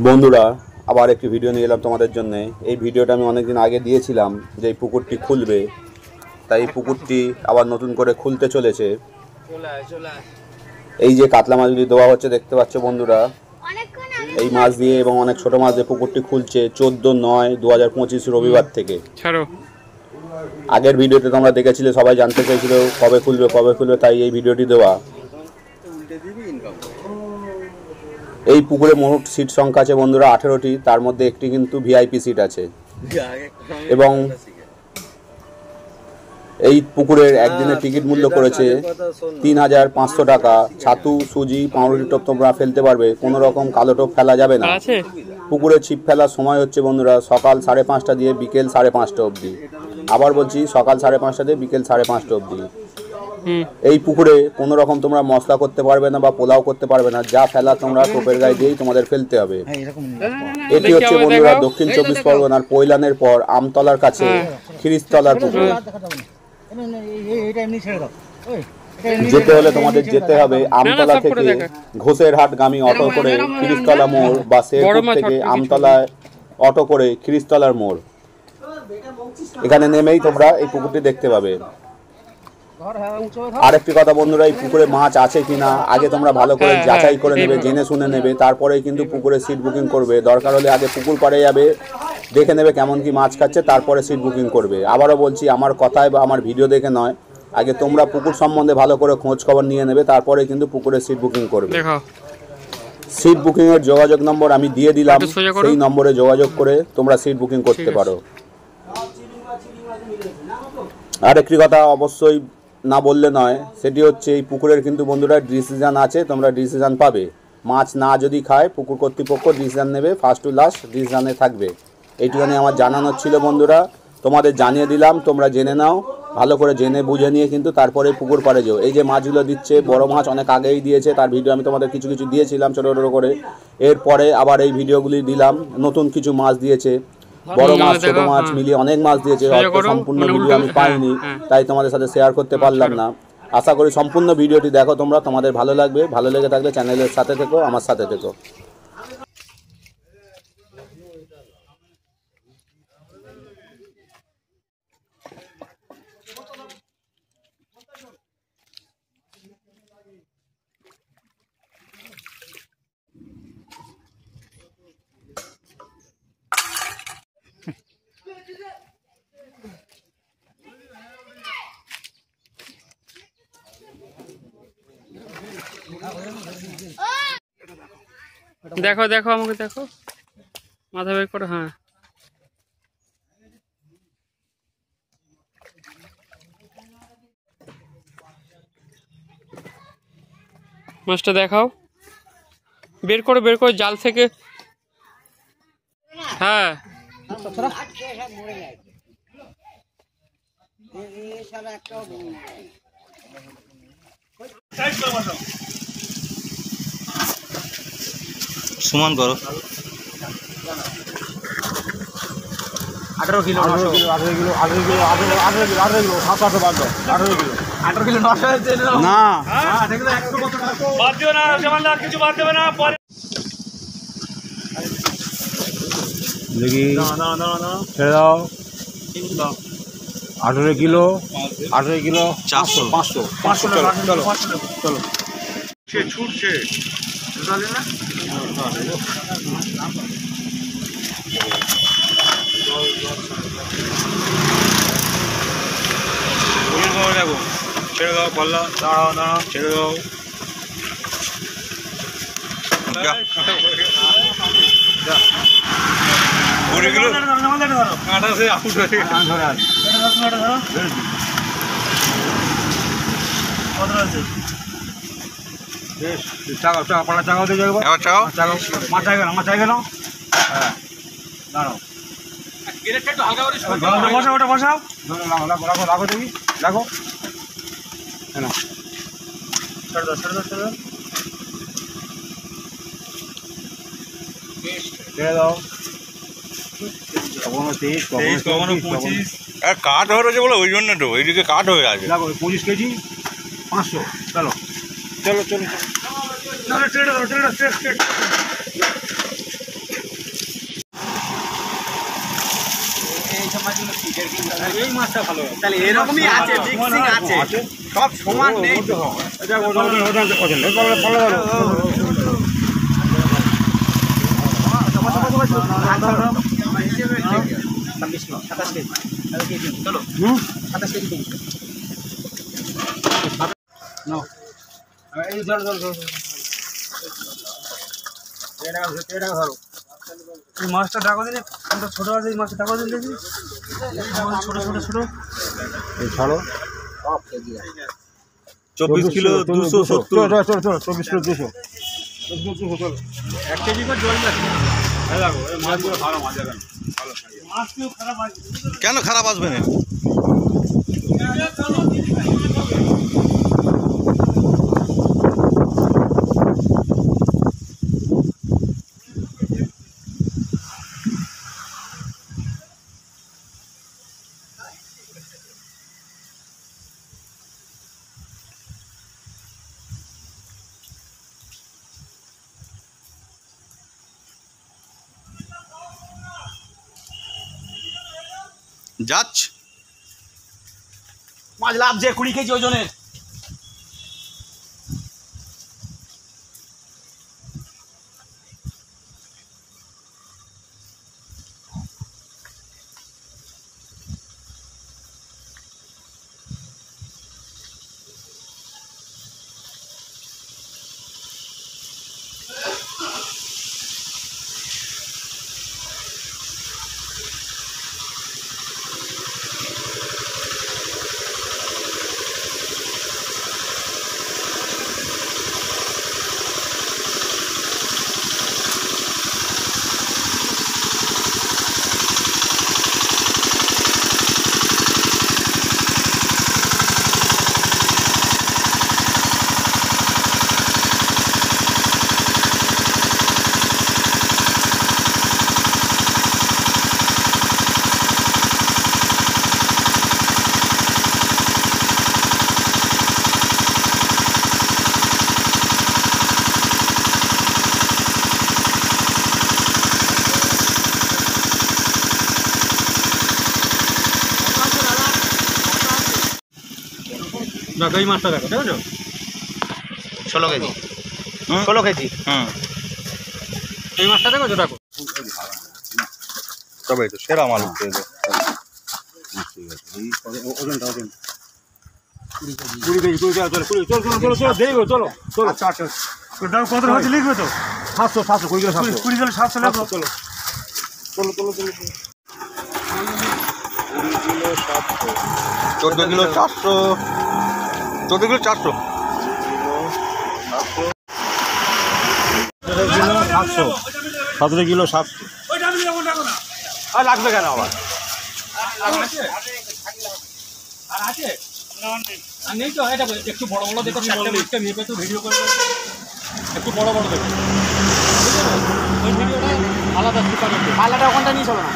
বন্ধুরা আবার একটি ভিডিও নিয়ে এলাম তোমাদের জন্য। এই ভিডিওটা আমি অনেকদিন আগে দিয়েছিলাম যে এই পুকুরটি খুলবে, তাই এই পুকুরটি আবার নতুন করে খুলতে চলেছে। এই যে কাতলা মাছগুলি দেওয়া হচ্ছে দেখতে পাচ্ছ বন্ধুরা, এই মাছ দিয়ে এবং অনেক ছোট মাছ দিয়ে পুকুরটি খুলছে 14/9/2025 রবিবার থেকে। আগের ভিডিওতে তোমরা দেখেছিলে, সবাই জানতে চাইছিল কবে খুলবে, তাই এই ভিডিওটি দেওয়া। এই পুকুরে মোট সিট সংখ্যা আছে বন্ধুরা 18টি, তার মধ্যে একটি কিন্তু ভিআইপি সিট আছে। এবং এই পুকুরের একদিনের টিকিট মূল্য করেছে 3500 টাকা। ছাতু, সুজি, পাউরুটি টোপ তোমরা ফেলতে পারবে, কোনো রকম কালো টোপ ফেলা যাবে না। পুকুরে ছিপ ফেলার সময় হচ্ছে বন্ধুরা সকাল 5:30 দিয়ে বিকেল 5:30 অবধি। আবার বলছি, সকাল 5:30 দিয়ে বিকেল 5:30 অবধি। এই পুকুরে কোনো রকম তোমরা মশলা করতে পারবে না বা পোলাও করতে পারবে না, যা ফেলা তোমরা টোপের গায়ে দিয়েই তোমাদের ফেলতে হবে। এটি হচ্ছে বন্ধুরা দক্ষিণ 24 পরগনার পৈলানের পর আমতলার কাছে খিরিস্তলার পুকুর। যেতে হলে তোমাদের যেতে হবে আমতলা থেকে ঘোষেরহাটগামী অটো করে খিরিস্তলা মোড়, বা শেরপুর থেকে আমতলায় অটো করে খিরিস্তলার মোড়। এখানে নেমেই তোমরা এই পুকুরটি দেখতে পাবে। আরেকটি কথা বন্ধুরা, এই পুকুরে মাছ আছে কিনা আগে তোমরা ভালো করে যাচাই করে নেবে, জেনে শুনে নেবে, তারপরেই কিন্তু পুকুরে সিট বুকিং করবে। দরকার হলে আগে পুকুর পাড়ে যাবে, দেখে নেবে কেমন কি মাছ খাচ্ছে, তারপরে সিট বুকিং করবে। আবারও বলছি, আমার কথায় বা আমার ভিডিও দেখে নয়, আগে তোমরা পুকুর সম্বন্ধে ভালো করে খোঁজ খবর নিয়ে নেবে, তারপরে কিন্তু পুকুরে সিট বুকিং করবে। সিট বুকিং এর যোগাযোগ নম্বর আমি দিয়ে দিলাম, সেই নম্বরে যোগাযোগ করে তোমরা সিট বুকিং করতে পারো। আরেকটি কথা অবশ্যই না বললে নয়, সেটি হচ্ছে এই পুকুরের কিন্তু বন্ধুরা ডিসিশন আছে, তোমরা ডিসিশন পাবে। মাছ না যদি খায় পুকুর কর্তৃপক্ষ ডিসিশন নেবে, ফার্স্ট টু লাস্ট ডিসিশনে থাকবে। এইটুখানি আমার জানানোর ছিল বন্ধুরা, তোমাদের জানিয়ে দিলাম, তোমরা জেনে নাও। ভালো করে জেনে বুঝে নিয়ে কিন্তু তারপরে পুকুর পাড়ে যেও। এই যে মাছগুলো দিচ্ছে, বড় মাছ অনেক আগেই দিয়েছে, তার ভিডিও আমি তোমাদের কিছু দিয়েছিলাম ছোটো ছোটো করে। এরপরে আবার এই ভিডিওগুলি দিলাম, নতুন কিছু মাছ দিয়েছে, বড় মাছ ছোট মাছ মিলিয়ে অনেক মাছ দিয়েছে। হয়তো সম্পূর্ণ ভিডিও আমি পাইনি, তাই তোমাদের সাথে শেয়ার করতে পারলাম না। আশা করি সম্পূর্ণ ভিডিওটি দেখো তোমরা, তোমাদের ভালো লাগবে। ভালো লেগে থাকলে চ্যানেলের সাথে থেকো, আমার সাথে থেকো। দেখো দেখো আমাকে দেখো, মাথা বের করো। হ্যাঁ, মাছটা দেখাও, বের করো জাল থেকে। হ্যাঁ, সমান করো। 18 kilo 18 kilo 18 kilo 18 kilo 18 kilo 18 kilo 700 বাদ দাও। 18 কিলো 18 কিলো 900 হচ্ছে না। হ্যাঁ ঠিক আছে, 100 কত টাকা বাদ দিও না, সমান দাও, কিছু বাদ দেবে না। পরে দেখি, না না না না ছেড়ে দাও। 18 কিলো 400 500 500 চলো চলো। সে ছুটছে চলে না। দেখো, ছেড়ে দাও, পাল্লা দাঁড়াও, ছেড়ে দাও। 20 কিলো কাঁটা সে আউট হয়ে গেছে। চাকাও পাল্লা চাকাও দিয়ে যাবো। চাকাও মাথায় গেল। হ্যাঁ দাঁড়াও, বসাও ওটা বসাও, রাখো দেখি, রাখো। হ্যাঁ ছেড়ে দাও ছেড়ে দাও। কখনো 23 কখনো 25। কাঠ হয়ে রয়েছে বলে ওই জন্য তো এইদিকে কাঠ হয়ে আছে। দেখো 25 কেজি 500। চলো চলো চলো চলো। এই মাছটা ভালো তাহলে এরকমই আছে, মিক্সিং আছে, সব সমান নেই তো। এটা মাছটা ডাকা দিলে ছোট আছে, এই মাছটা ডাকা দিলে দেখি ছোট ছোট ছোট ছাড়ো 24 কিলো 270। 24 কিলো 200 1 কেজি করে জল লাগবে। দেখো এই মাছগুলো ভালো মাছ, দেখেন ভালো মাছ, কেউ খারাপ আসবে কেন খারাপ আসবে না? যাচ্ছ মাছ লাভ যে 20 কেজি ওজনের। দেখো এই মাছটা দেখো, দেখো 16 কেজি 16 কেজি। এই মাছটা দেখো, দেখো তবে তো সেরা মাল উঠছে। ওজনটা ওজন 20 কেজি 20 চলো দেখো, চলো চলো। আচ্ছা আচ্ছা কত হচ্ছে লিখবে তো? 700 20 কিলো 700 20 কিলো 700 লিখো। চলো চলো চলো চলো 14 কিলো 400, 14 কিলো 400, 17 কিলো 700। আর লাগবে কেন আবার? আর আছে আর নেই তো? এটা একটু বড় বড় দেখো, চারটে মাছটা মেপে তো ভিডিও করে একটু বড় বড় দেখো। ওই ভিডিওটা আলাদা পাল্লাটা ওখানটা নিয়ে চলো না,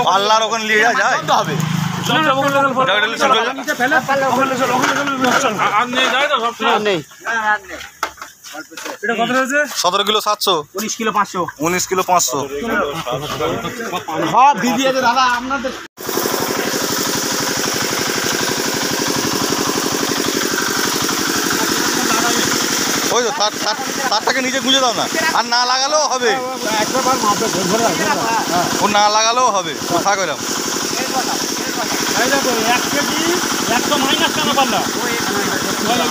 পাল্লার ওখানে নিয়ে যায় হবে। এটা কত হয়েছে? 17 কিলো 700, 19 কিলো 500, 19 কিলো 500। সব দিদি আছে দাদা আপনাদের। ওই তো তারটাকে নিচে গুঁজে দাও না, আর না লাগালেও হবে, ও না লাগালেও হবে, থাক এরকম। 1 কেজি 100 মাইনাস কেন পারলা? চলো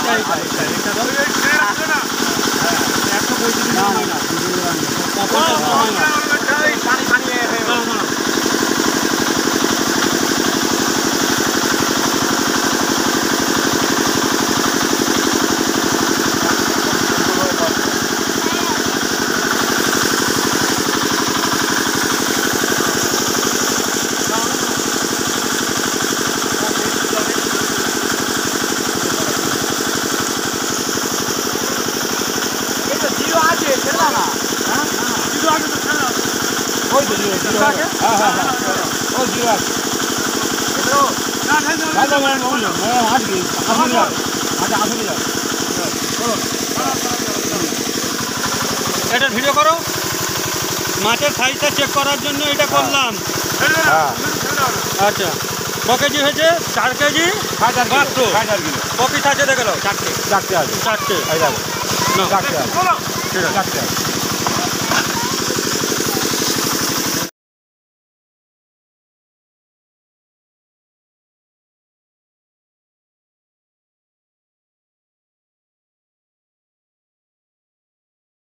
এটা ভিডিও করো, মাছের সাইজটা চেক করার জন্য এটা করলাম। হ্যাঁ আচ্ছা, ক কেজি হয়েছে? 4 কেজি 500। ক পিস আছে দেখে নাও? 4টে। চারটে আছে, চারটে। এই দেখো নাও। চারটে আছে, ঠিক আছে। চারটে আছে।